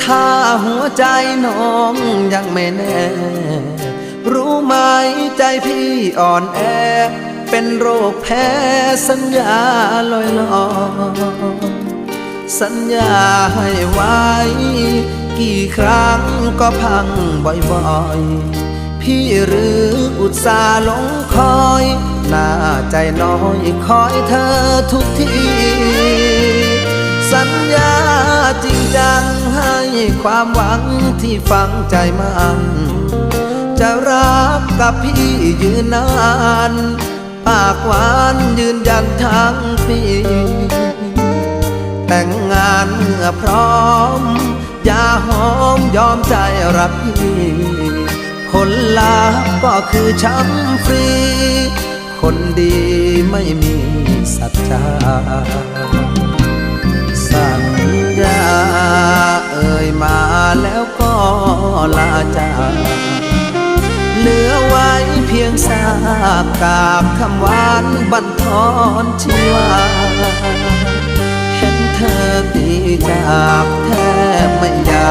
ถ้าหัวใจน้องยังไม่แน่ รู้ไหมใจพี่อ่อนแอเป็นโรคแพ้สัญญาลอยลอยสัญญาให้ไว้กี่ครั้งก็พังบ่อยๆพี่หรืออุตส่าห์หลงคอยหน้าใจน้อยคอยเธอทุกทีสัญญาจริงจังให้ความหวังที่ฝังใจมันจะรักกับพี่ยืนนานปากหวานยืนยันทั้งปีแต่งงานเมื่อพร้อมอย่าหอมยอมใจรักพี่ผลลัพธ์ก็คือช้ำฟรีคนดีไม่มีสัจจาสัญญาเอ่ยมาแล้วก็ลาจากเหลือไว้เพียงซากกาบคำหวานบั่นทอนชีวาเห็นเธอดีจากแทบไม่อยา